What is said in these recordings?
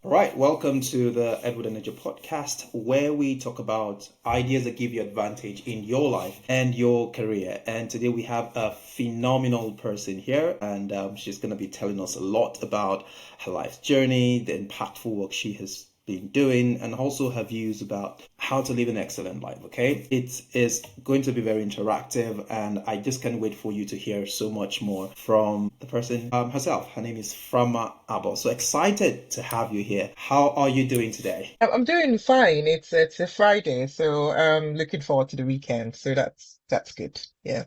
All right, welcome to the Edward Energy podcast, where we talk about ideas that give you advantage in your life and your career. And today we have a phenomenal person here, and she's going to be telling us a lot about her life's journey, the impactful work she has been doing, and also her views about how to live an excellent life. Okay, it is going to be very interactive, and I just can't wait for you to hear so much more from the person herself. Her name is Frama Aboh. So excited to have you here. How are you doing today? I'm doing fine. It's a Friday, so I'm looking forward to the weekend. So that's good. Yeah.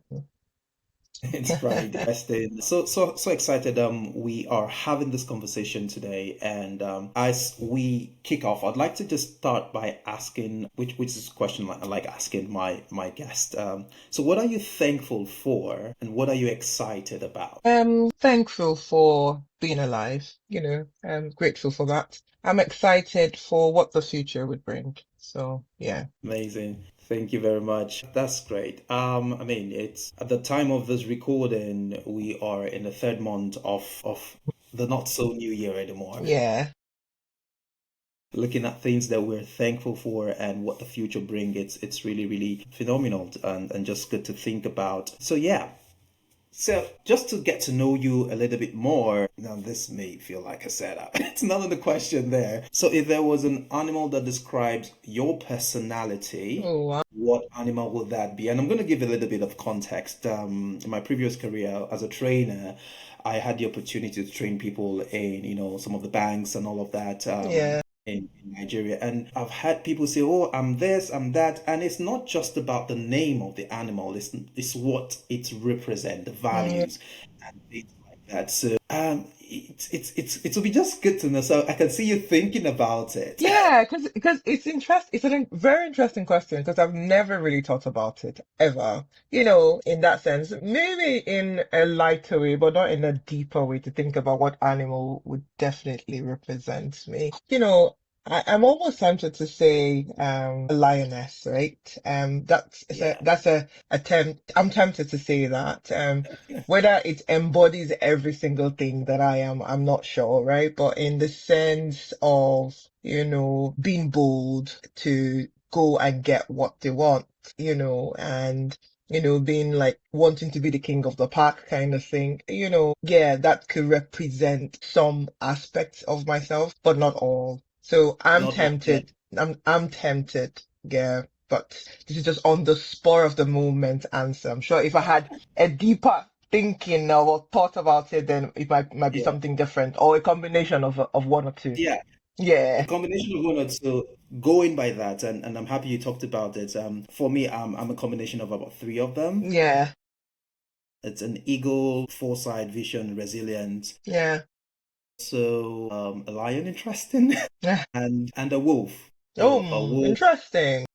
It's Friday. Resting. So excited. We are having this conversation today, and as we kick off, I'd like to just start by asking, which is a question I like asking my guest. So what are you thankful for, and what are you excited about? I'm thankful for being alive. I'm grateful for that. I'm excited for what the future would bring. So yeah. Amazing. Thank you very much. That's great. I mean, it's at the time of this recording, we are in the third month of the not so new year anymore. Yeah. Looking at things that we're thankful for and what the future brings, it's really phenomenal and just good to think about. So yeah. So just to get to know you a little bit more, now this may feel like a setup. It's not in the question there. So if there was an animal that describes your personality, Oh wow. what animal would that be? And I'm going to give a little bit of context. In my previous career as a trainer, I had the opportunity to train people in, some of the banks and all of that. Yeah. In Nigeria. And I've had people say, oh, I'm this, I'm that. And it's not just about the name of the animal, it's what it represents, the Mm, values and things like that. So it'll be just good to know. So I can see you thinking about it. yeah, because it's interest. It's a very interesting question because I've never really thought about it ever. In that sense, maybe in a lighter way, but not in a deeper way to think about what animal would definitely represent me. I'm almost tempted to say a lioness, right? Yeah. That's a attempt. I'm tempted to say that. Whether it embodies every single thing that I am, I'm not sure, right? But in the sense of, being bold to go and get what they want, and, being like wanting to be the king of the pack kind of thing, yeah, that could represent some aspects of myself, but not all. So I'm Not all. Yeah. tempted. I'm tempted, yeah. But this is just on the spur of the moment answer. I'm sure if I had a deeper thinking or thought about it, then it might be Yeah. something different or a combination of one or two. Yeah. A Yeah, combination of one or two. Going by that, and I'm happy you talked about it. For me, I'm a combination of about three of them. yeah, It's an eagle, foresight, vision, resilience. yeah. So a lion, interesting, Yeah. and a wolf. Oh, So a wolf, interesting.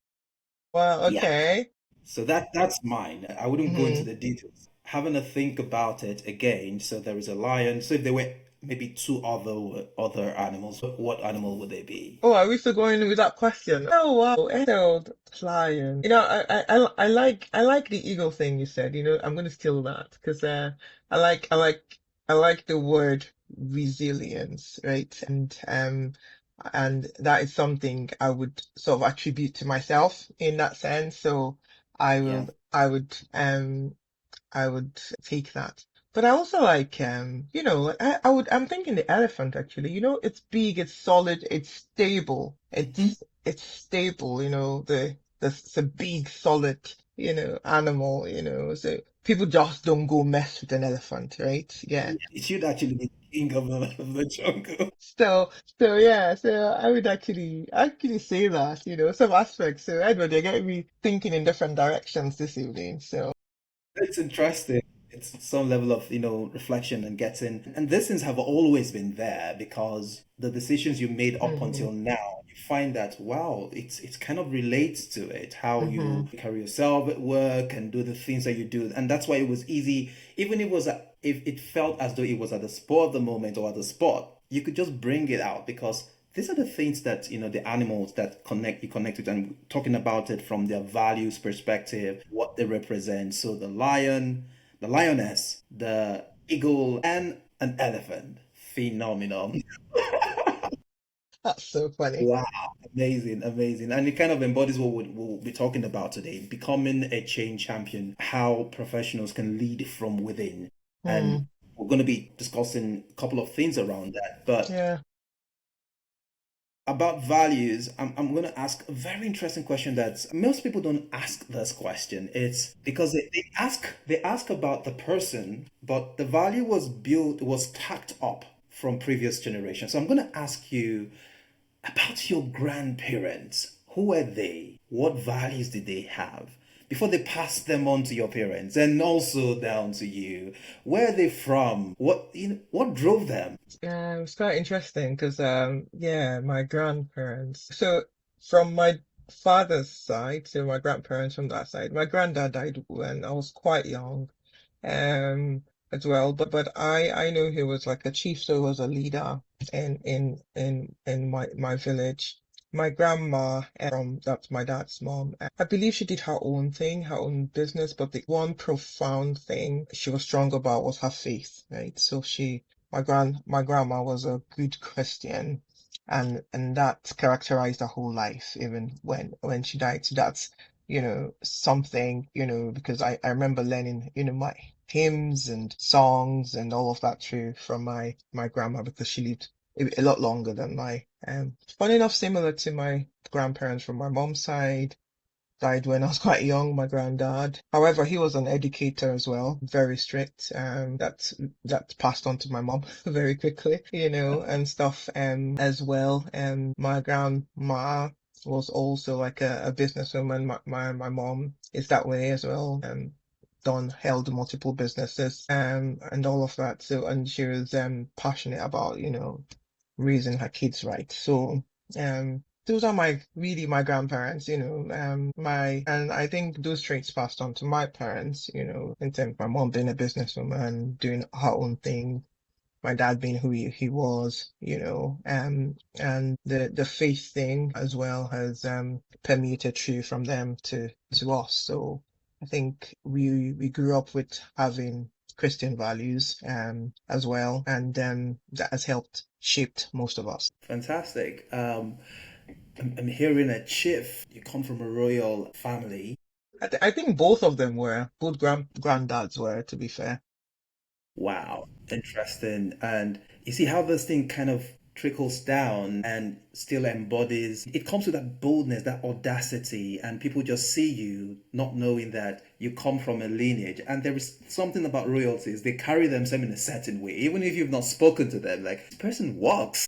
Well, yeah. okay. So that's mine. I wouldn't go into hmm the details. Having a think about it again. So there is a lion. So if there were maybe two other animals, what animal would they be? Oh, are we still going with that question? Oh, wow. Emerald lion. I like the eagle thing you said. I'm gonna steal that because I like I like I like the word resilience, right? And that is something I would sort of attribute to myself in that sense. So I Yeah. will I would take that. But I also like, I'm thinking the elephant actually. It's big, it's solid, it's stable. Mhm. It's stable, it's a big, solid, animal, so people just don't go mess with an elephant, right? Yeah. Yeah. It should actually be king of the jungle. So I would actually say that, some aspects. So Edward, you're getting me thinking in different directions this evening. So, It's interesting. It's some level of, reflection and getting, and these things have always been there because the decisions you made up hmm until now, you find that, wow, it's kind of relates to it, how hmm you carry yourself at work and do the things that you do. And that's why it was easy, even if it felt as though it was at the spur of the moment or at the spot, you could just bring it out because these are the things that the animals that connect with, and talking about it from their values perspective, what they represent. So the lion, the lioness, the eagle, and an elephant. Phenomenal. That's so funny. Wow, amazing, amazing. And it kind of embodies what we'll be talking about today, becoming a change champion, how professionals can lead from within. And Hmm. we're going to be discussing a couple of things around that. But Yeah. about values, I'm going to ask a very interesting question that most people don't ask this question. It's because they ask about the person, but the value was tacked up from previous generations. So I'm going to ask you about your grandparents. Who were they? What values did they have? Before they passed them on to your parents and also down to you. Where are they from? What drove them? Yeah, it's quite interesting because yeah, my grandparents. So from my father's side, so my grandparents from that side, my granddad died when I was quite young. um as well. But I know he was like a chief, so he was a leader in my village. My grandma, that's my dad's mom. I believe she did her own thing, her own business, but the one profound thing she was strong about was her faith, right? So my grandma was a good Christian, and that characterized her whole life, even when she died. So that's something, because I remember learning, my hymns and songs and all of that too from my grandma because she lived a lot longer than my funny enough, similar to my grandparents from my mom's side. Died when I was quite young, my granddad. However, he was an educator as well, very strict. That passed on to my mom very quickly, and stuff as well. My grandma was also like a businesswoman. My mom is that way as well. Held multiple businesses and all of that. So, and she was passionate about, raising her kids right. So those are my grandparents, and I think those traits passed on to my parents, in terms of my mom being a businesswoman, doing her own thing, my dad being who he was, and the faith thing as well has permeated through from them to us. So I think we grew up with having Christian values as well, and that has helped shaped most of us. Fantastic. I'm hearing a chief. You come from a royal family. I think both granddads were, to be fair. Wow, interesting. And you see how this thing kind of trickles down and still embodies, it comes with that boldness, that audacity, and people just see you not knowing that you come from a lineage. And there is something about royalties, they carry themselves in a certain way, even if you've not spoken to them. Like, this person walks.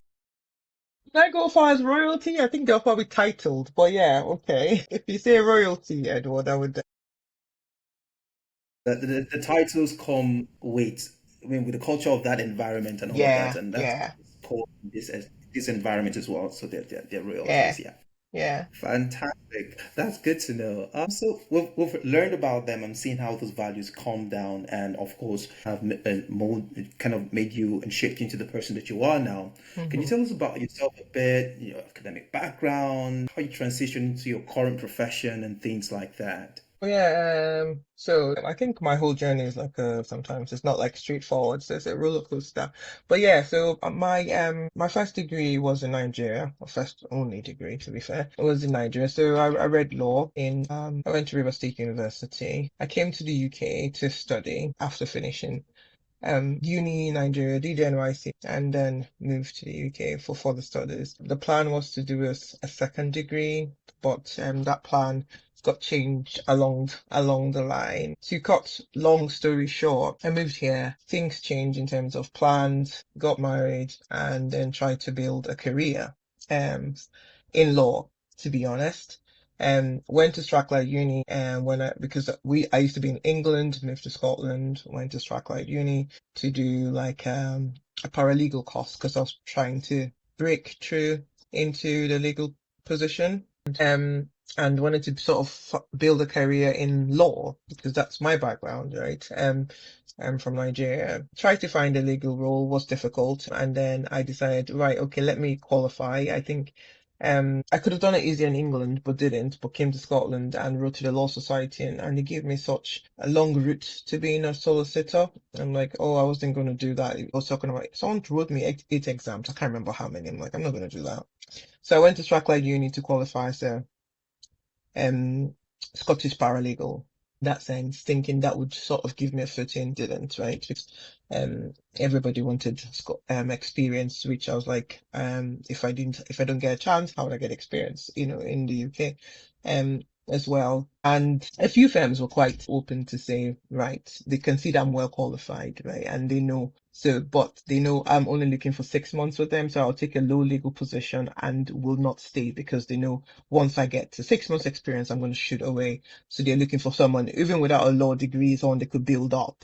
Can I go far as royalty? I think they're probably titled, but yeah, okay. If you say royalty, Edward, I would. The titles come with, I mean, with the culture of that environment and all of that. Yeah, And that's yeah, called this environment as well. So they're yeah, royalties, yeah. yeah. Fantastic. That's good to know. So we've learned about them and seen how those values calm down and of course have kind of made you and shaped you into the person that you are now. Can you hmm tell us about yourself a bit, your academic background, how you transitioned into your current profession and things like that? Well, yeah, so I think my whole journey is like sometimes it's not like straightforward, so it's a roller coaster. But yeah, so my first degree was in Nigeria, my first only degree to be fair. It was in Nigeria. So I read law in I went to River State University. I came to the UK to study after finishing uni in Nigeria, did NYC, and then moved to the UK for further studies. The plan was to do a second degree, but that plan got changed along the line. To cut long story short, I moved here. Things changed in terms of plans, got married, and then tried to build a career um in law, to be honest. Went to Strathclyde Uni and because I used to be in England, moved to Scotland, went to Strathclyde Uni to do like a paralegal course because I was trying to break through into the legal position. Um, and wanted to sort of build a career in law because that's my background, right? I'm from Nigeria. Tried to find a legal role was difficult, and then I decided, right, okay, let me qualify. I think I could have done it easier in England, but didn't, but came to Scotland and wrote to the Law Society, and they gave me such a long route to being a solicitor. I'm like, oh, I wasn't going to do that. I was talking about, someone wrote me eight exams. I can't remember how many. I'm like, I'm not going to do that. So I went to Strathclyde Uni to qualify as a um, Scottish paralegal. In that sense, thinking that would sort of give me a footing, didn't, right? Because everybody wanted experience, which I was like, if I don't get a chance, how would I get experience, in the UK, as well. And a few firms were quite open to say, right, they can see that I'm well qualified, right, and they know. So, but they know I'm only looking for 6 months with them, so I'll take a low legal position and will not stay because they know once I get to 6 months experience, I'm going to shoot away. So they're looking for someone, even without a law degree, someone they could build up.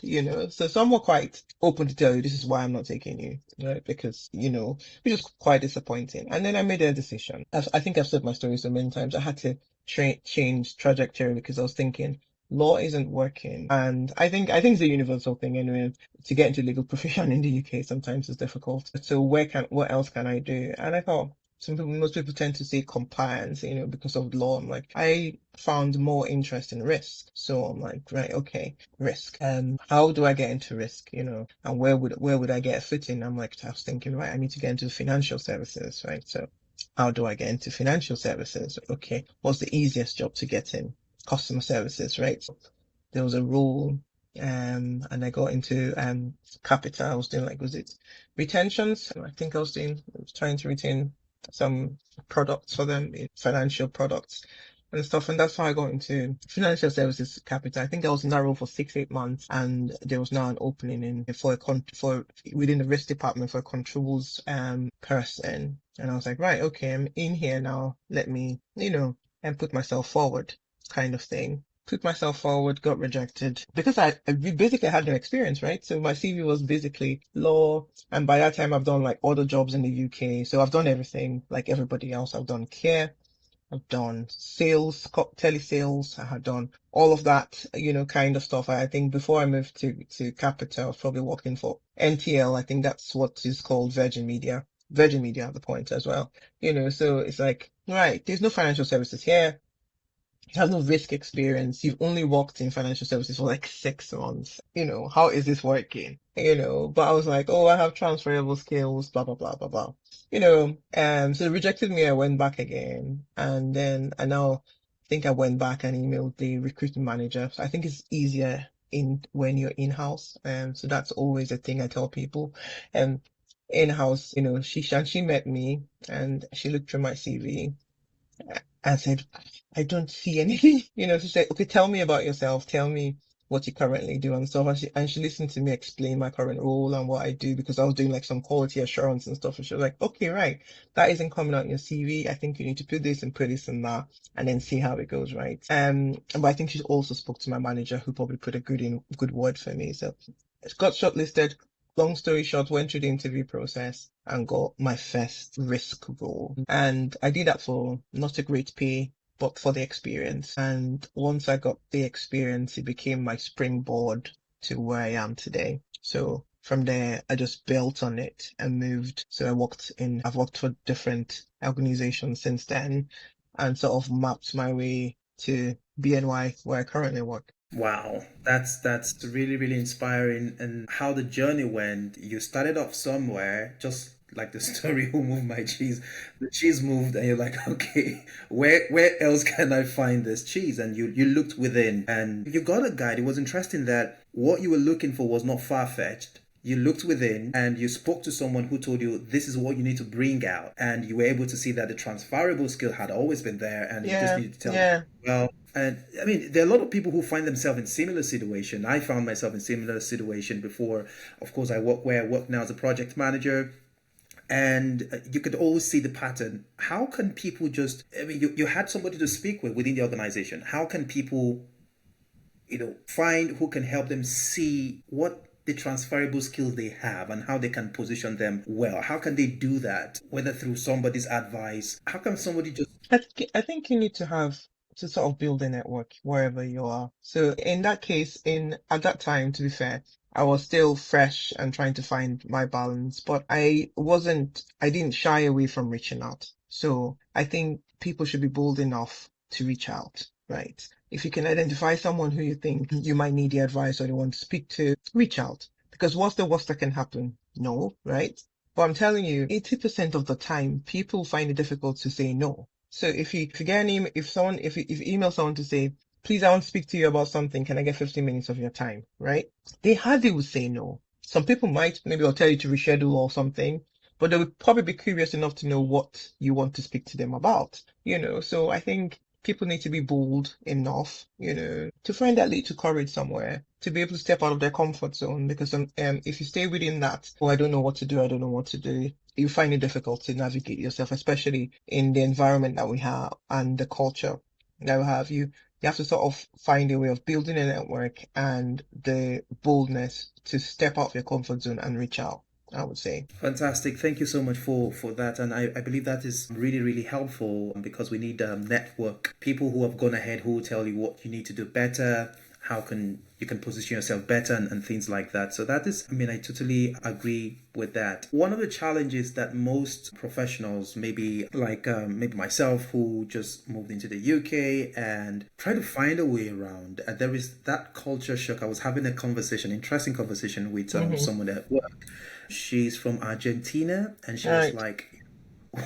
So some were quite open to tell you, this is why I'm not taking you, right? Because, which is quite disappointing. And then I made a decision. I think I've said my story so many times. I had to change trajectory because I was thinking, law isn't working. And I think it's a universal thing anyway. To get into legal profession in the UK sometimes is difficult. So what else can I do? And I thought, most people tend to say compliance, because of law. I'm like, I found more interest in risk. So I'm like, right, okay, risk. How do I get into risk, and where would I get a foot in? I was thinking, right, I need to get into financial services, right? So how do I get into financial services? Okay, what's the easiest job to get in? Customer services, right? So there was a role, and I got into capital. I was doing, like, was it retentions? I think I was trying to retain some products for them, financial products and stuff. And that's how I got into financial services capital. I think I was in that role for 6, 8 months, and there was now an opening for within the risk department for a controls person. And I was like, right, okay, I'm in here now. Let me, and put myself forward, kind of thing. Put myself forward, got rejected because I basically had no experience, right? So my CV was basically law, and by that time I've done like other jobs in the UK. So I've done everything like everybody else. I've done care, I've done sales, telesales. I had done all of that, kind of stuff. I think before I moved to Capital, I was probably working for NTL. I think that's what is called Virgin Media. Virgin Media at the point as well. So it's like, right, there's no financial services here. You have no risk experience. You've only worked in financial services for like 6 months. How is this working? But I was like, oh, I have transferable skills, blah, blah, blah, blah, blah. So they rejected me. I went back again. And then I now think I went back and emailed the recruitment manager. So I think it's easier when you're in-house. So that's always a thing I tell people. In-house, she met me and she looked through my CV. I said, I don't see anything. She said, okay, tell me about yourself. Tell me what you currently do and stuff. And she listened to me explain my current role and what I do because I was doing like some quality assurance and stuff. And she was like, okay, right. That isn't coming out in your CV. I think you need to put this and that and then see how it goes, right? But I think she also spoke to my manager who probably put a good word for me. So it got shortlisted. Long story short, went through the interview process and got my first risk role. And I did that for not a great pay, but for the experience. And once I got the experience, it became my springboard to where I am today. So from there, I just built on it and moved. So I've worked for different organizations since then and sort of mapped my way to BNY where I currently work. Wow, that's really really inspiring, and how the journey went. You started off somewhere, just like the story "Who moved my cheese?" The cheese moved, and you're like, okay, where else can I find this cheese? And you looked within, and you got a guide. It was interesting that what you were looking for was not far fetched. You looked within and you spoke to someone who told you this is what you need to bring out, and you were able to see that the transferable skill had always been there, and you just Yeah, needed to tell them, yeah. well. And I mean, there are a lot of people who find themselves in similar situation. I found myself in similar situation before. Of course, I work where I work now as a project manager, and you could always see the pattern. How can people just? I mean, you had somebody to speak with within the organization. How can people, find who can help them see what the transferable skills they have and how they can position them well? How can they do that? Whether through somebody's advice? How can somebody just? I think you need to sort of build a network wherever you are. So in that case, at that time, to be fair, I was still fresh and trying to find my balance, but I didn't shy away from reaching out. So I think people should be bold enough to reach out, right? If you can identify someone who you think you might need the advice or they want to speak to, reach out. Because what's the worst that can happen? No, right? But I'm telling you, 80% of the time, people find it difficult to say no. So if you get an email, if you email someone to say, please, I want to speak to you about something. Can I get 15 minutes of your time? Right? They hardly will say no. Some people might, maybe I'll tell you to reschedule or something, but they would probably be curious enough to know what you want to speak to them about, So I think people need to be bold enough, to find that little courage somewhere to be able to step out of their comfort zone. Because if you stay within that, oh, I don't know what to do, I don't know what to do, you find it difficult to navigate yourself, especially in the environment that we have and the culture that we have. You have to sort of find a way of building a network and the boldness to step out of your comfort zone and reach out, I would say. Fantastic. Thank you so much for that. And I believe that is really, really helpful because we need network people who have gone ahead who will tell you what you need to do better, how can you can position yourself better and things like that. So that is, I mean, I totally agree with that. One of the challenges that most professionals, maybe myself who just moved into the UK and try to find a way around, there is that culture shock. I was having a conversation, interesting conversation with Mm-hmm. someone at work. She's from Argentina, and she was Right. like,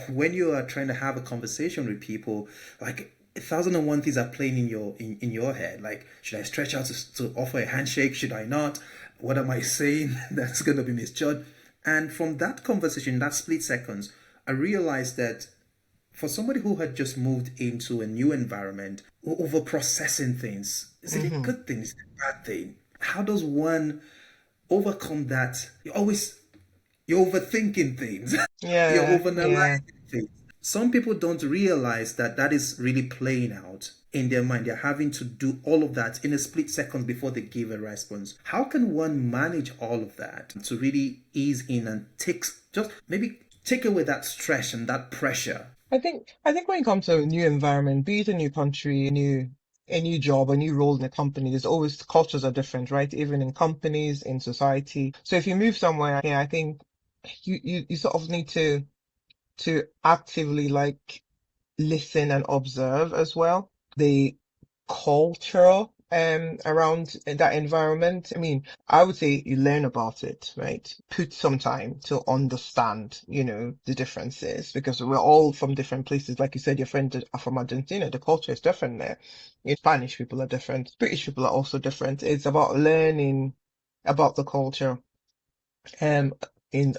when you are trying to have a conversation with people, like 1,001 things are playing in your head. Like, should I stretch out to offer a handshake? Should I not? What am I saying that's going to be misjudged? And from that conversation, that split seconds, I realized that for somebody who had just moved into a new environment, over processing things, is it a Mm-hmm. good thing? Is it a bad thing? How does one overcome that? You're overthinking things. You're Yeah, yeah. overanalyzing things. Some people don't realize that that is really playing out in their mind. They're having to do all of that in a split second before they give a response. How can one manage all of that to really ease in and just maybe take away that stress and that pressure? I think when it comes to a new environment, be it a new country, a new job, a new role in a company, there's always cultures are different, right? Even in companies, in society. So if you move somewhere, yeah, I think you sort of need to actively like listen and observe as well the culture around that environment. I mean, I would say you learn about it, right? Put some time to understand, the differences because we're all from different places. Like you said, your friends are from Argentina. The culture is different there. Spanish people are different. British people are also different. It's about learning about the culture um in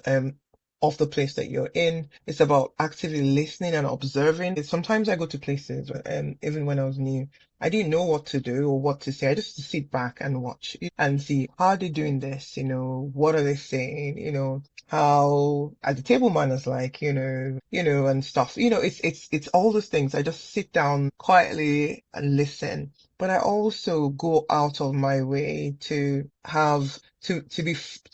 of the place that you're in. It's about actively listening and observing. Sometimes I go to places, even when I was new, I didn't know what to do or what to say. I just sit back and watch and see how are they doing this, what are they saying, how are the table manners like, and stuff. It's all those things. I just sit down quietly and listen. But I also go out of my way to have to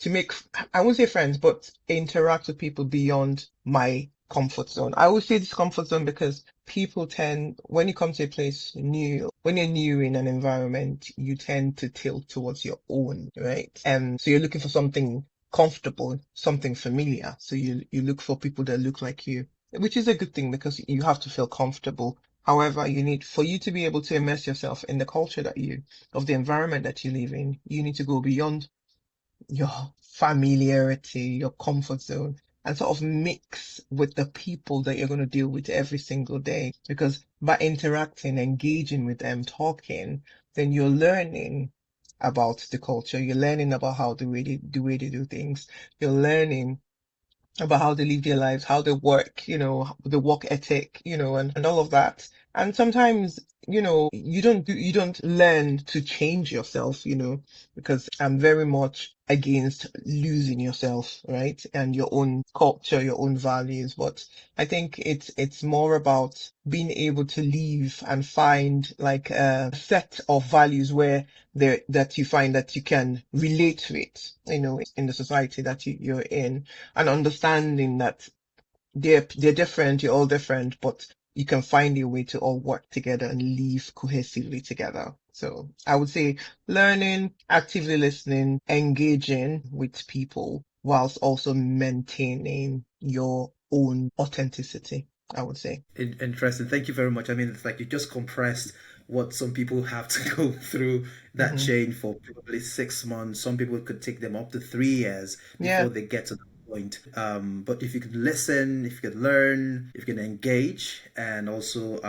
make, I won't say friends, but interact with people beyond my comfort zone. I always say this comfort zone because people tend, when you come to a place new, when you're new in an environment, you tend to tilt towards your own, right? So you're looking for something comfortable, something familiar. So you look for people that look like you, which is a good thing because you have to feel comfortable. However, for you to be able to immerse yourself in the culture of the environment that you live in, you need to go beyond your familiarity, your comfort zone, and sort of mix with the people that you're going to deal with every single day. Because by interacting, engaging with them, talking, then you're learning about the culture. You're learning about how the way they do things. You're learning about how they live their lives, how they work, the work ethic, and all of that. And sometimes, you don't learn to change yourself, because I'm very much against losing yourself, right? And your own culture, your own values. But I think it's more about being able to live and find like a set of values where that you find that you can relate to it, in the society that you're in, and understanding that they're different, you're all different, but you can find a way to all work together and live cohesively together. So I would say learning, actively listening, engaging with people whilst also maintaining your own authenticity, I would say. Interesting. Thank you very much. I mean, it's like you just compressed what some people have to go through that Hmm. change for probably 6 months. Some people could take them up to 3 years Yeah, before they get to that point. But if you can listen, if you can learn, if you can engage, and also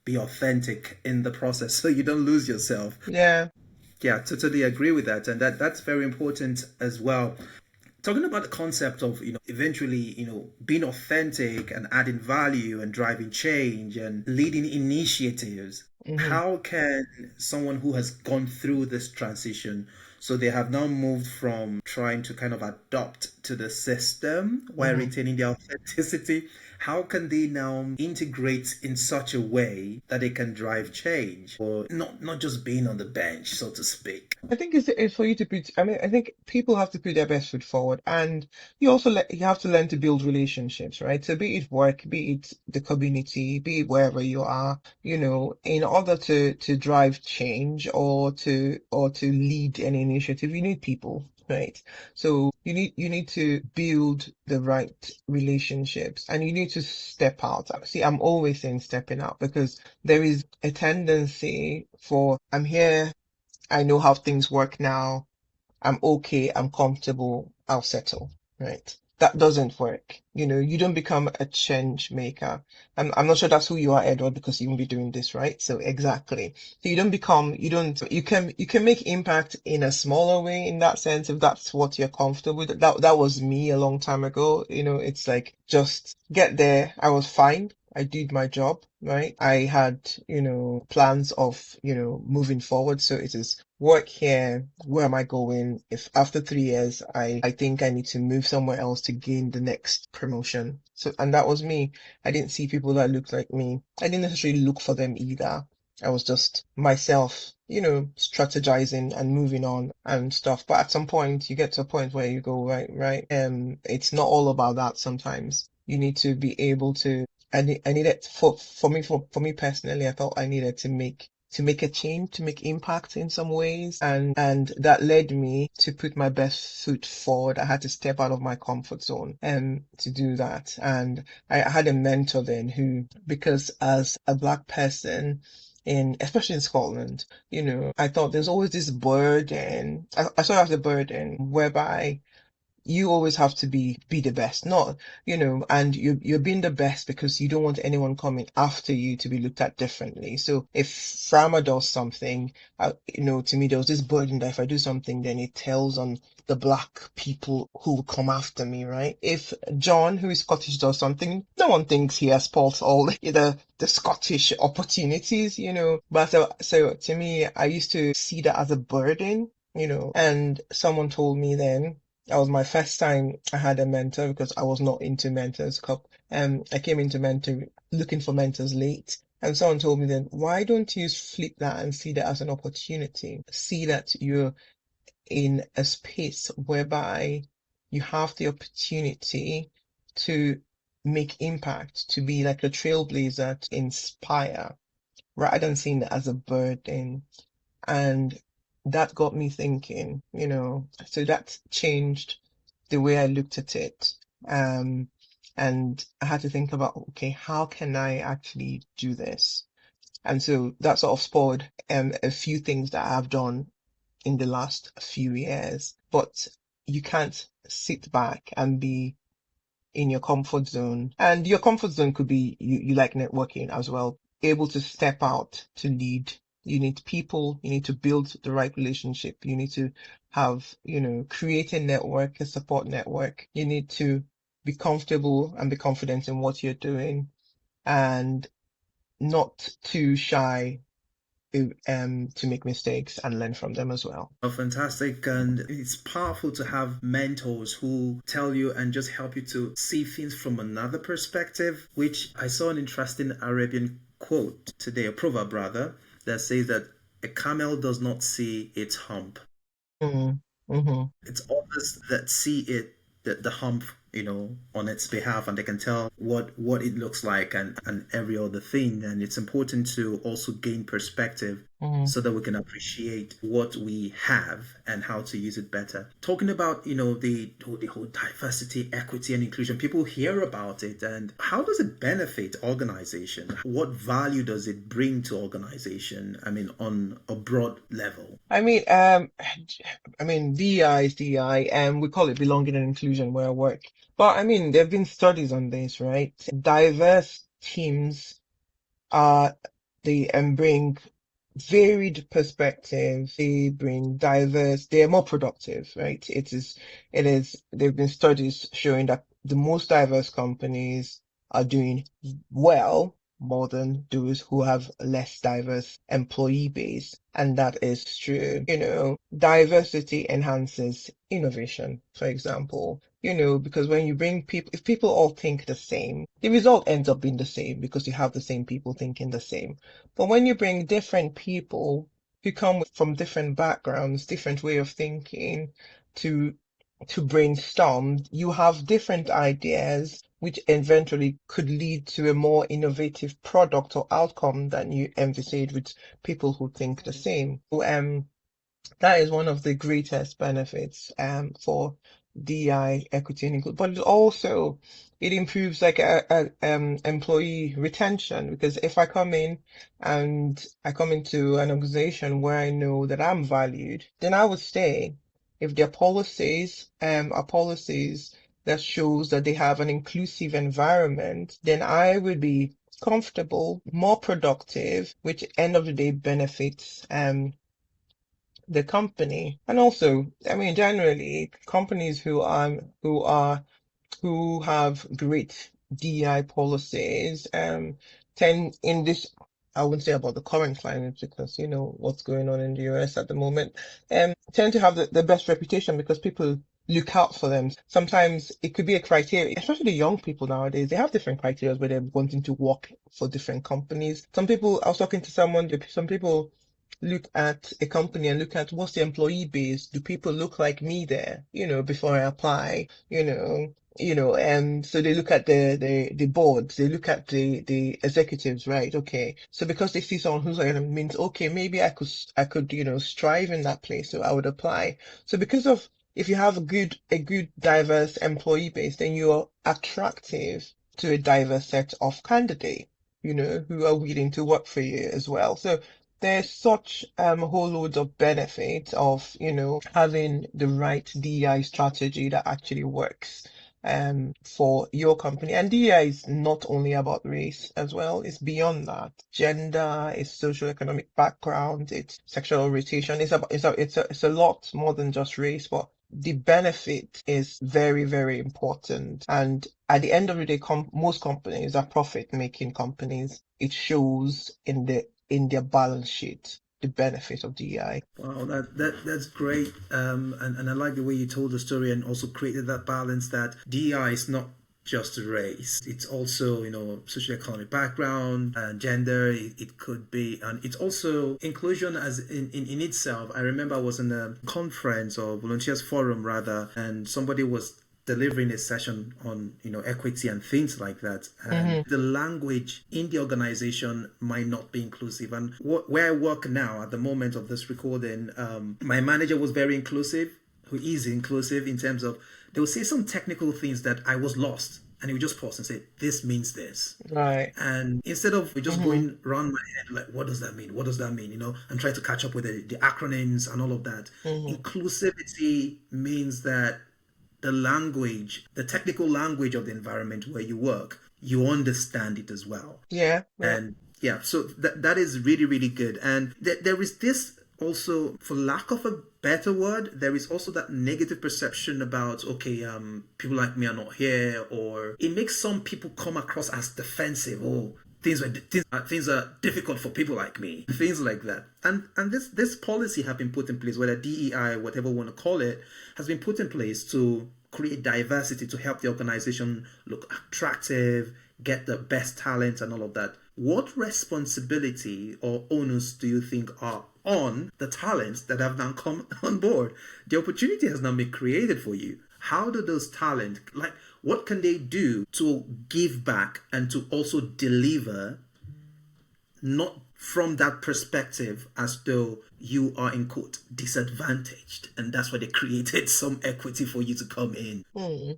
be authentic in the process, so you don't lose yourself. yeah. Yeah, totally agree with that, and that's very important as well. Talking about the concept of eventually being authentic and adding value and driving change and leading initiatives, Hmm. how can someone who has gone through this transition, so they have now moved from trying to kind of adopt to the system while Hmm. retaining their authenticity, how can they now integrate in such a way that they can drive change or not just being on the bench, so to speak? I think it's for you to put. I mean, I think people have to put their best foot forward, and you have to learn to build relationships, right? So be it work, be it the community, be it wherever you are, in order to drive change or to lead an initiative, you need people, right? So you need to build the right relationships, and you need to step out. See, I'm always saying stepping out because there is a tendency for I'm here. I know how things work now. I'm okay. I'm comfortable. I'll settle. Right. That doesn't work. You don't become a change maker. I'm not sure that's who you are, Edward, because you won't be doing this, right? So exactly. So you can make impact in a smaller way in that sense, if that's what you're comfortable with. That was me a long time ago. It's like just get there. I was fine. I did my job, right? I had, plans of, moving forward. So it is work here. Where am I going? If after 3 years, I think I need to move somewhere else to gain the next promotion. So, and that was me. I didn't see people that looked like me. I didn't necessarily look for them either. I was just myself, strategizing and moving on and stuff. But at some point, you get to a point where you go, right, right. It's not all about that sometimes. You need to be able to I needed for me personally, I felt I needed to make a change, to make impact in some ways. And that led me to put my best foot forward. I had to step out of my comfort zone to do that. And I had a mentor then who, because as a black person especially in Scotland, I thought there's always this burden. I saw it as a burden whereby you always have to be the best, not, and you're being the best because you don't want anyone coming after you to be looked at differently. So if Frama does something, to me, there was this burden that if I do something, then it tells on the black people who will come after me, right? If John, who is Scottish, does something, no one thinks he has spoiled all the Scottish opportunities, But so to me, I used to see that as a burden, and someone told me then, that was my first time I had a mentor because I was not into mentors. I came into looking for mentors late. And someone told me then, why don't you flip that and see that as an opportunity? See that you're in a space whereby you have the opportunity to make impact, to be like a trailblazer, to inspire, rather than seeing it as a burden. And that got me thinking, so that changed the way I looked at it. Um, and I had to think about, okay, how can I actually do this? And so that sort of spurred a few things that I've done in the last few years. But you can't sit back and be in your comfort zone. And your comfort zone could be you like networking as well, able to step out to lead. You need people, you need to build the right relationship. You need to have, create a network, a support network. You need to be comfortable and be confident in what you're doing and not too shy to make mistakes and learn from them as well. Oh, fantastic. And it's powerful to have mentors who tell you and just help you to see things from another perspective, which I saw an interesting Arabian quote today, a proverb rather, that says that a camel does not see its hump. Mm, mm-hmm, It's others that see the hump on its behalf, and they can tell what it looks like and every other thing. And it's important to also gain perspective so that we can appreciate what we have and how to use it better. Talking about, the whole diversity, equity, and inclusion, people hear about it, and how does it benefit organization? What value does it bring to organization? I mean, on a broad level. DEI is DEI, and we call it belonging and inclusion where I work. But there have been studies on this, right? Diverse teams they bring varied perspectives. They bring diverse. They are more productive, right? There've been studies showing that the most diverse companies are doing well more than those who have less diverse employee base. And that is true. Diversity enhances innovation, for example. Because when you bring people, if people all think the same, the result ends up being the same because you have the same people thinking the same. But when you bring different people who come from different backgrounds, different way of thinking to brainstorm, you have different ideas, which eventually could lead to a more innovative product or outcome than you envisage with people who think the same. So, that is one of the greatest benefits for DI equity and inclusion, but it improves like employee retention, because if I come in and I come into an organization where I know that I'm valued, then I would stay. If their policies are policies that shows that they have an inclusive environment, then I would be comfortable, more productive, which end of the day benefits the company. And also, generally companies who have great DEI policies tend in this, I wouldn't say about the current climate because you know what's going on in the US at the moment, tend to have the best reputation because people look out for them. Sometimes it could be a criteria, especially the young people nowadays. They have different criteria where they're wanting to work for different companies. I was talking to someone, some people look at a company and look at what's the employee base. Do people look like me there, before I apply, and so they look at the boards, they look at the executives, right? Okay. So because they see someone who's like, it means, okay, maybe I could, strive in that place. So I would apply. So if you have a good diverse employee base, then you're attractive to a diverse set of candidates, who are willing to work for you as well. So there's such whole loads of benefits of, having the right DEI strategy that actually works for your company. And DEI is not only about race as well, it's beyond that. Gender, it's socioeconomic background, it's sexual orientation, it's a lot more than just race, but the benefit is very, very important. And at the end of the day, most companies are profit-making companies. It shows in their balance sheet, the benefit of DEI. Wow, that's great. And I like the way you told the story and also created that balance that DEI is not just race. It's also, socioeconomic background and gender. It could be, and it's also inclusion as in itself. I remember I was in a conference or volunteers forum rather, and somebody was delivering a session on equity and things like that, and the language in the organization might not be inclusive. And where I work now at the moment of this recording, my manager was very inclusive, who is inclusive in terms of they will say some technical things that I was lost, and he would just pause and say, this means this, right? And instead of just going around my head like, what does that mean, and try to catch up with the acronyms and all of that, inclusivity means that the language, the technical language of the environment where you work, you understand it as well. Yeah. And so that is really, really good. And there is this also, for lack of a better word, there is also that negative perception about, okay, people like me are not here, or it makes some people come across as defensive. Oh, things are difficult for people like me, things like that. And this policy have been put in place, whether DEI, whatever you want to call it, has been put in place to create diversity, to help the organization look attractive, get the best talent and all of that. What responsibility or onus do you think are on the talents that have now come on board? The opportunity has now been created for you. how do those talent, like, what can they do to give back and to also deliver, not from that perspective as though you are in quote disadvantaged, and that's why they created some equity for you to come in. Hmm.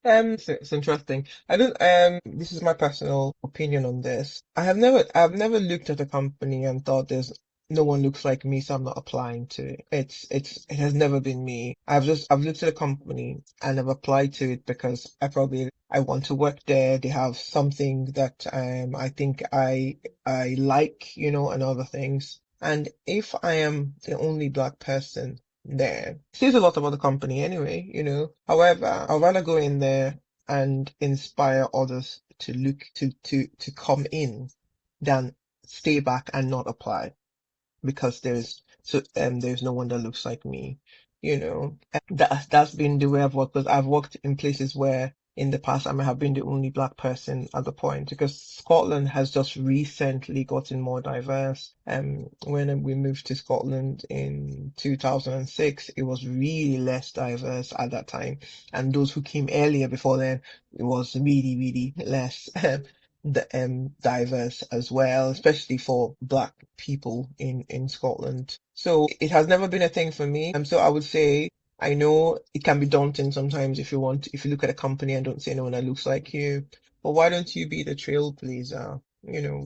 It's interesting. I don't, this is my personal opinion on this. I've never looked at a company and thought there's no one looks like me, so I'm not applying to it. It has never been me. I've looked at a company and I've applied to it because I want to work there. They have something that, I think I like, and other things. And if I am the only black person there. Says a lot about the company anyway. However, I'd rather go in there and inspire others to look to come in than stay back and not apply because there's no one that looks like me, you know. That's been the way I've worked, because I've worked in places where in the past I might have been the only black person at the point, because Scotland has just recently gotten more diverse. When we moved to Scotland in 2006, it was really less diverse at that time, and those who came earlier before then, it was really, really less. Diverse as well, especially for black people in Scotland. So it has never been a thing for me. So I would say I know it can be daunting sometimes if you look at a company and don't see anyone that looks like you. But why don't you be the trailblazer?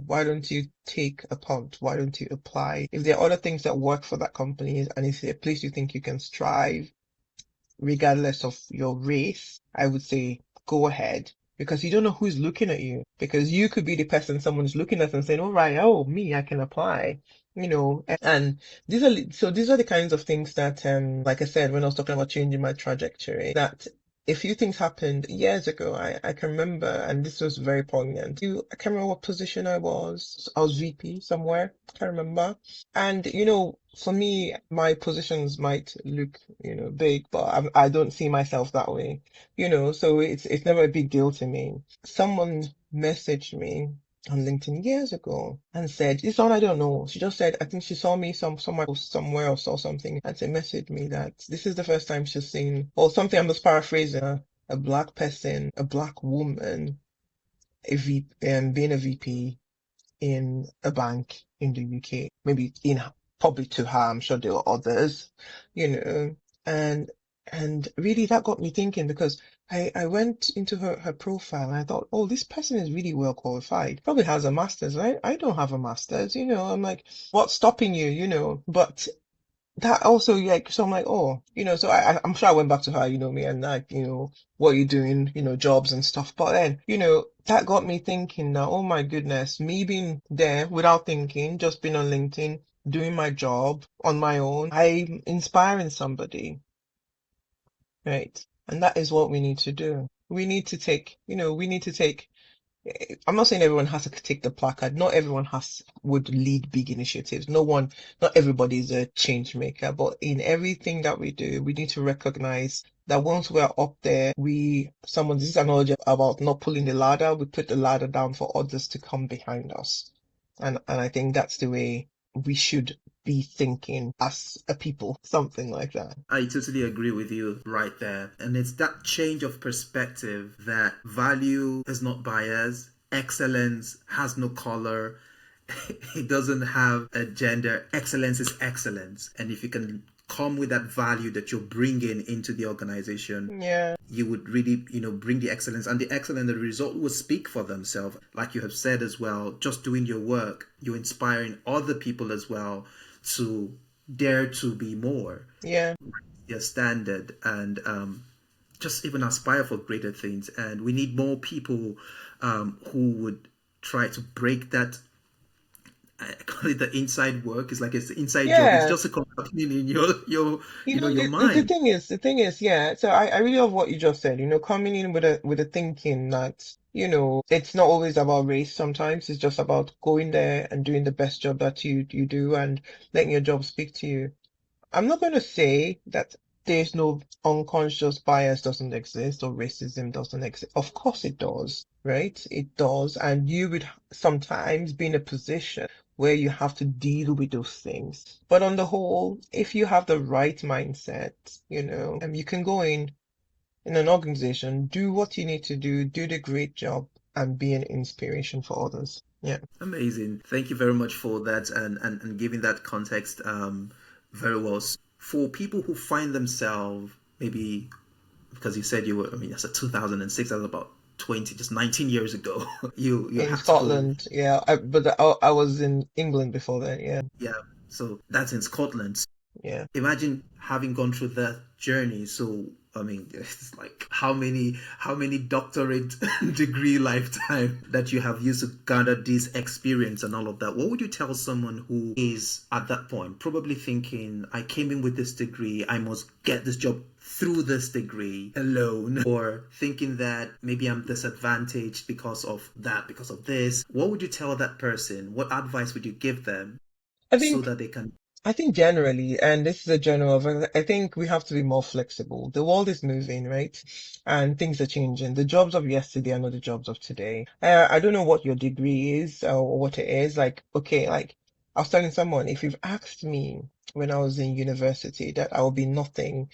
Why don't you take a punt? Why don't you apply? If there are other things that work for that company and it's a place you think you can strive, regardless of your race, I would say go ahead, because you don't know who's looking at you. Because you could be the person someone's looking at and saying, "All right, oh me, I can apply." And these are the kinds of things that, like I said, when I was talking about changing my trajectory, that a few things happened years ago. I can remember, and this was very poignant. I can't remember what position I was. I was VP somewhere. I can't remember. And, for me, my positions might look, big, but I don't see myself that way, so it's never a big deal to me. Someone messaged me on LinkedIn years ago and said, "This one I don't know." She just said, I think she saw me somewhere or saw something, and she messaged me that this is the first time she's seen, or something, I'm just paraphrasing, a black person, a black woman, being a VP in a bank in the UK, maybe probably to her, I'm sure there are others, you know, and really that got me thinking, because I went into her profile and I thought, oh, this person is really well qualified, probably has a master's, right? I don't have a master's, I'm like, what's stopping you, But that also, like, so I'm like, oh, so I'm sure I went back to her, me, and like, what are you doing, jobs and stuff. But then, that got me thinking now, oh my goodness, me being there without thinking, just being on LinkedIn, doing my job on my own, I'm inspiring somebody, right? And that is what we need to do. We need to take I'm not saying everyone has to take the placard. Not everyone would lead big initiatives. Not everybody is a change maker. But in everything that we do, we need to recognize that once we are up there, this is analogy about not pulling the ladder. We put the ladder down for others to come behind us. And I think that's the way we should be thinking as a people, something like that. I totally agree with you right there. And it's that change of perspective that value is not biased, excellence has no color, it doesn't have a gender. Excellence is excellence. And if you can come with that value that you're bringing into the organization, Yeah. you would really, bring the excellence, and the result will speak for themselves. Like you have said as well, just doing your work, you're inspiring other people as well to dare to be more, Yeah. their standard, and just even aspire for greater things. And we need more people who would try to break that. I call it the inside work. It's like it's the inside job. It's Yeah. just a compartment in your The mind. thing is, yeah. So I really love what you just said. Coming in with a thinking that, it's not always about race. Sometimes it's just about going there and doing the best job that you do and letting your job speak to you. I'm not going to say that there's no unconscious bias doesn't exist or racism doesn't exist. Of course it does, right? It does. And you would sometimes be in a position where you have to deal with those things. But on the whole, if you have the right mindset, you can go in in an organization, do what you need to do the great job, and be an inspiration for others. Yeah. Amazing. Thank you very much for that and giving that context very well. For people who find themselves maybe because you said you were, I mean, that's a 2006, that was about 20, just 19 years ago. You In had to go, Scotland, yeah, I was in England before that, yeah, yeah. So that's in Scotland. yeah. Imagine having gone through that journey. So I mean, it's like how many doctorate degree lifetime that you have used to gather this experience and all of that. What would you tell someone who is at that point, probably thinking, I came in with this degree, I must get this job through this degree alone, or thinking that maybe I'm disadvantaged because of that, because of this. What would you tell that person? What advice would you give them I so think that they can? I think generally, and this is a general, I think we have to be more flexible. The world is moving, right? And things are changing. The jobs of yesterday are not the jobs of today. I don't know what your degree is or what it is. Like, okay, like I was telling someone, if you've asked me when I was in university that I will be nothing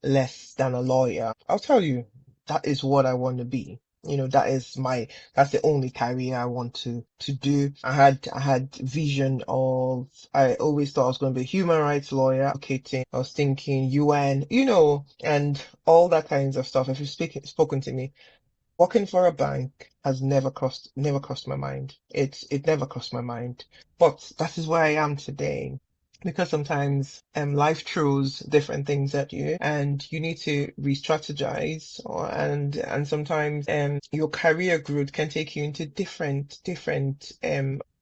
less than a lawyer, I'll tell you that is what I want to be. That's the only career I want to do. I had vision of, I always thought I was going to be a human rights lawyer, advocating. I was thinking UN, and all that kinds of stuff. If you've spoken to me, working for a bank has never crossed my mind. It never crossed my mind. But that is where I am today. Because sometimes life throws different things at you and you need to re-strategize and sometimes your career growth can take you into different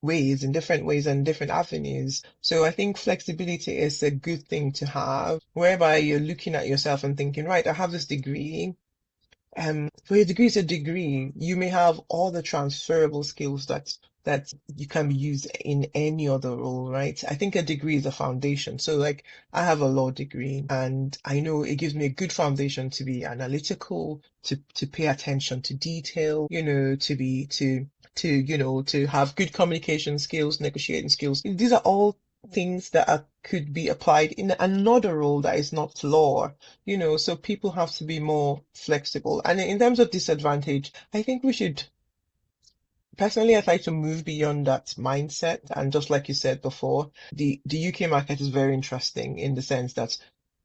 ways and different avenues. So I think flexibility is a good thing to have, whereby you're looking at yourself and thinking, right, I have this degree. For a degree is a degree. You may have all the transferable skills that you can be used in any other role, right? I think a degree is a foundation. So like I have a law degree and I know it gives me a good foundation to be analytical, to pay attention to detail, to have good communication skills, negotiating skills. These are all things that could be applied in another role that is not law. So people have to be more flexible. And in terms of disadvantage, I think we should, personally, I'd like to move beyond that mindset. And just like you said before, the UK market is very interesting in the sense that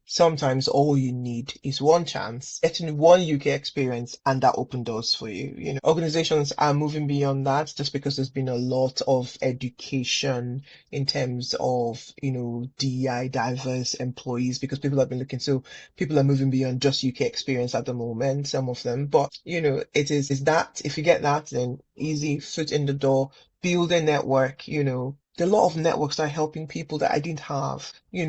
sometimes all you need is one chance, getting one UK experience, and that opens doors for you. Organizations are moving beyond that just because there's been a lot of education in terms of, DEI, diverse employees, because people have been looking. So people are moving beyond just UK experience at the moment, some of them. But, is that, if you get that, then easy, foot in the door, build a network, a lot of networks are helping people that I didn't have, you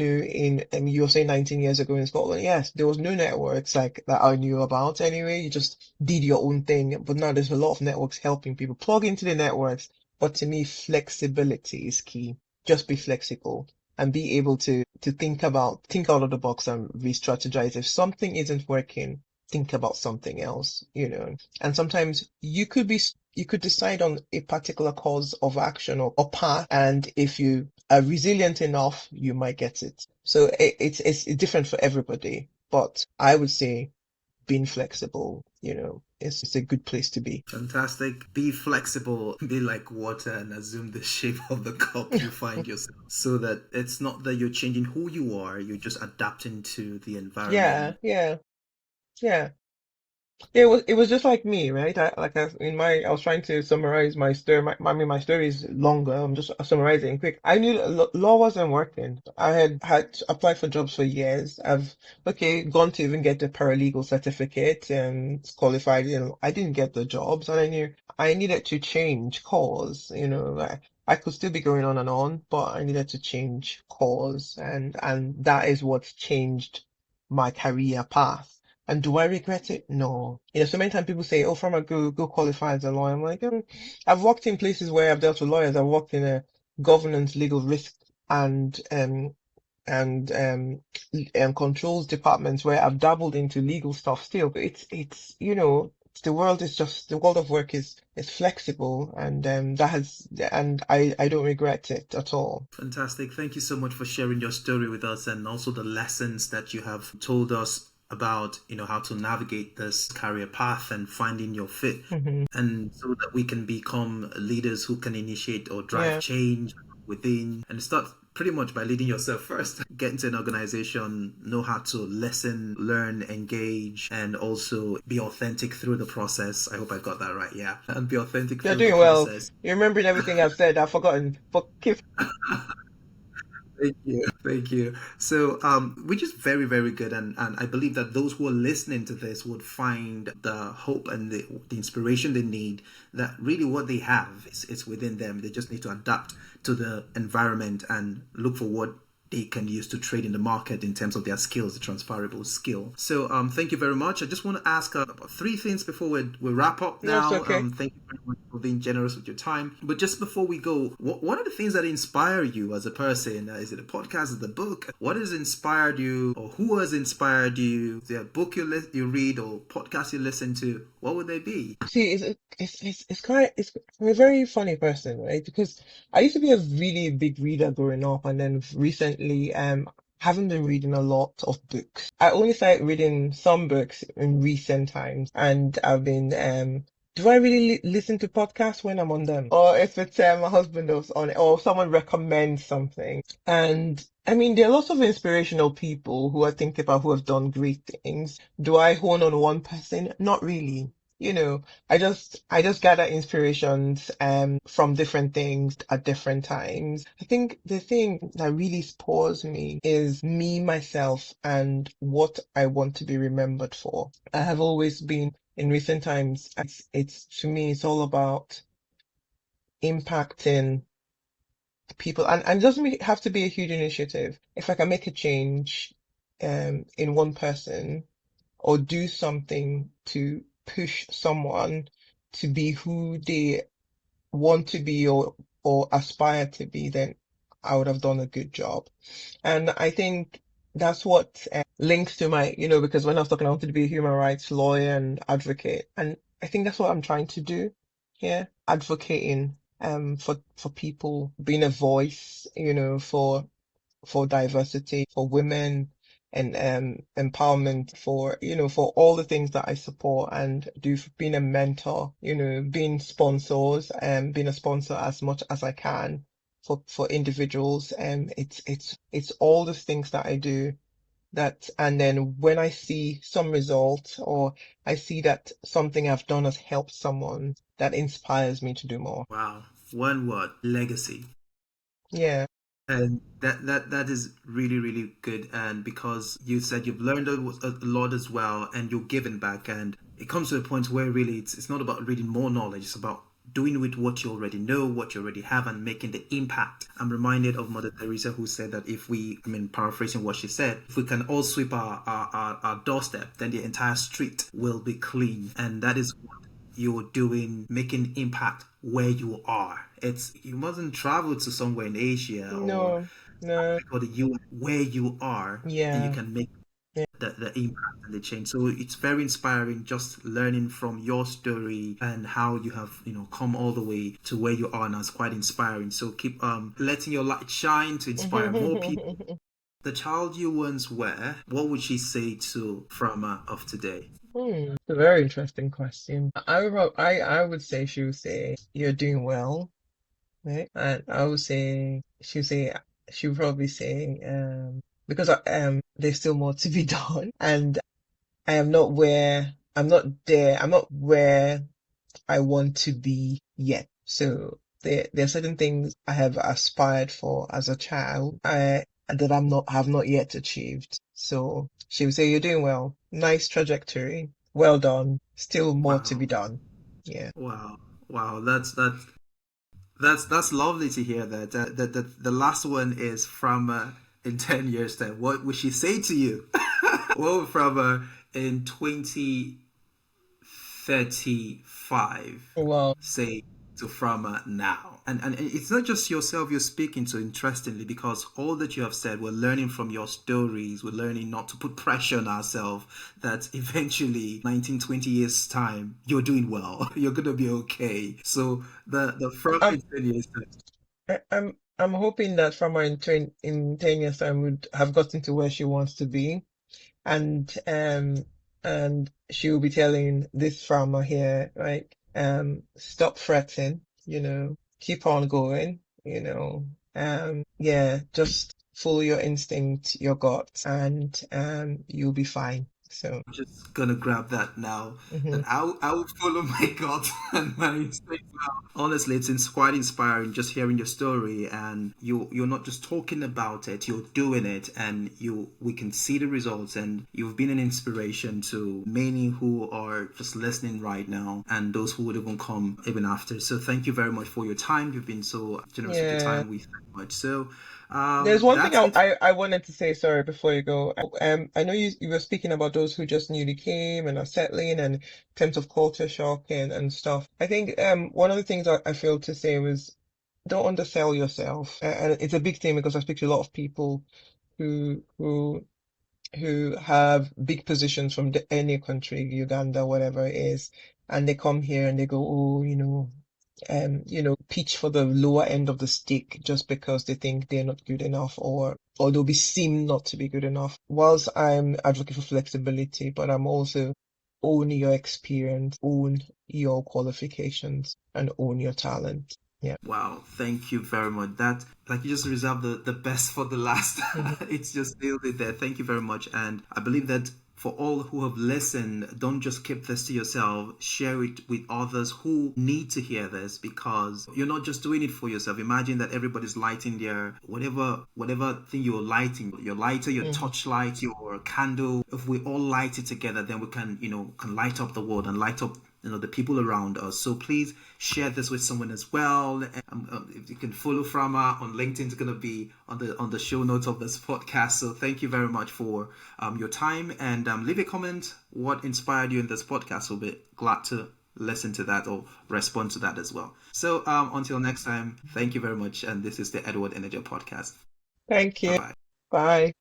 were saying 19 years ago in Scotland. Yes, there was no networks like that I knew about anyway. You just did your own thing. But now there's a lot of networks helping people plug into the networks. But to me, flexibility is key. Just be flexible and be able to think out of the box and re-strategize. If something isn't working, think about something else. And sometimes you could decide on a particular course of action or path, and if you are resilient enough, you might get it. So it's different for everybody, but I would say being flexible, it's a good place to be. Fantastic. Be flexible, be like water, and assume the shape of the cup you find yourself. So that it's not that you're changing who you are, you're just adapting to the Yeah, environment. yeah, yeah. It was just like me, right? I was trying to summarize my story. I mean, my story is longer. I'm just summarizing quick. I knew that law wasn't working. I had applied for jobs for years. I've gone to even get the paralegal certificate and qualified. I didn't get the jobs, and I knew I needed to change course. I could still be going on, but I needed to change course, and that is what's changed my career path. And do I regret it? No. So many times people say, "Oh, from a go qualify as a lawyer." I'm like, I've worked in places where I've dealt with lawyers. I've worked in a governance, legal risk, and controls departments where I've dabbled into legal stuff still. But the world of work is flexible, and I don't regret it at all. Fantastic. Thank you so much for sharing your story with us and also the lessons that you have told us about, how to navigate this career path and finding your fit, Hmm. and so that we can become leaders who can initiate or drive Yeah. change within, and start pretty much by leading yourself first. Get into an organization, know how to listen, learn, engage, and also be authentic through the process. I hope I got that right. Yeah. And be authentic You're through the doing well. process. You're remembering everything I've said. I've forgotten. For keep. Thank you. Thank you. So, which is very, very good. And I believe that those who are listening to this would find the hope and the inspiration they need, that really what they have is within them. They just need to adapt to the environment and look for what they can use to trade in the market in terms of their skills, the transferable skill. So, thank you very much. I just want to ask about three things before we wrap up That's now. okay. Thank you very much for being generous with your time. But just before we go, what are the things that inspire you as a person? Is it a podcast? Is it the book? What has inspired you, or who has inspired you? Is there a book you read or podcast you listen to? What would they be? See, it's I'm a very funny person, right? Because I used to be a really big reader growing up, and then recently, haven't been reading a lot of books. I only started reading some books in recent times, and I've been do I really listen to podcasts when I'm on them, or if it's my husband is on it, or someone recommends something? And I mean, there are lots of inspirational people who I think about who have done great things. Do I hone on one person? Not really. You know, I just gather inspirations from different things at different times. I think the thing that really spurs me is me, myself, and what I want to be remembered for. I have always been in recent times, it's to me, it's all about impacting people, and it doesn't really have to be a huge initiative. If I can make a change in one person, or do something to push someone to be who they want to be, or aspire to be, then I would have done a good job. And I think that's what links to my, because when I was talking, I wanted to be a human rights lawyer and advocate. And I think that's what I'm trying to do here, advocating for people, being a voice, for diversity, for women, and empowerment, for for all the things that I support and do, for being a mentor, being sponsors, and being a sponsor as much as I can for individuals. And it's all the things that I do, that, and then when I see some result, or I see that something I've done has helped someone, that inspires me to do more. Wow, one word: legacy. Yeah. And that is really, really good. And because you said you've learned a lot as well, and you're giving back, and it comes to a point where really it's not about reading more knowledge, it's about doing with what you already know, what you already have, and making the impact. I'm reminded of Mother Teresa, who said that if we, I mean, paraphrasing what she said, if we can all sweep our doorstep, then the entire street will be clean. And that is what you're doing, making impact where you are. It's, you mustn't travel to somewhere in Asia or No. No. Africa or the US, where you are, and you Yeah. can make Yeah. the impact and the change. So it's very inspiring just learning from your story and how you have, come all the way to where you are now. It's quite inspiring. So keep letting your light shine to inspire more people. The child you once were, what would she say to Frama of today? It's a very interesting question. I would say, she would say, "You're doing well," right? And I would say, she would probably say, because there's still more to be done, and I'm not where I want to be yet. So there are certain things I have aspired for as a child, that have not yet achieved. So she would say, "You're doing well. Nice trajectory. Well done. Still more to be Wow. done." Yeah. Wow. Wow. That's lovely to hear that. The last one is from in 10 years time. What would she say to you? Well, from in 2035, Well, say to Frama now. And it's not just yourself you're speaking to, interestingly, because all that you have said, we're learning from your stories. We're learning not to put pressure on ourselves, that eventually 19, 20 years time, you're doing well. You're going to be okay. So the Frama I'm in 10 years time. I'm hoping that from her in 10 years time would have gotten to where she wants to be. and she will be telling this farmer here, right? Stop fretting, keep on going, yeah, just follow your instinct, your gut, and you'll be fine. So, Just gonna grab that now. mhm. That I'll follow my gut and my instinct now. Honestly, quite inspiring just hearing your story, and you're not just talking about it, you're doing it, and we can see the results, and you've been an inspiration to many who are just listening right now, and those who would even come even after. So thank you very much for your time. You've been so generous with your Yeah. time. We thank you much. So There's one thing that's it. I wanted to say, sorry, before you go. I know you were speaking about those who just newly came and are settling and sense of culture shock and stuff. I think one of the things I failed to say was don't undersell yourself. And it's a big thing because I speak to a lot of people who have big positions from any country, Uganda, whatever it is, and they come here and they go, oh, pitch for the lower end of the stick just because they think they're not good enough or they'll be seen not to be good enough. Whilst I'm advocating for flexibility, but I'm also own your experience, own your qualifications, and own your talent. Yeah. Wow, thank you very much. That, like, you just reserved the best for the last. Mhm. It's just nailed it there. Thank you very much. And I believe that for all who have listened, don't just keep this to yourself. Share it with others who need to hear this because you're not just doing it for yourself. Imagine that everybody's lighting their whatever thing you're lighting, your lighter, your Mhm. torchlight, your candle. If we all light it together, then we can, can light up the world and light up the people around us. So please share this with someone as well. If you can follow Frama on LinkedIn, it's going to be on the show notes of this podcast. So thank you very much for your time, and leave a comment what inspired you in this podcast. We'll be glad to listen to that or respond to that as well. So until next time, thank you very much, and this is the Edward Energy Podcast. Thank Bye you. bye. Bye.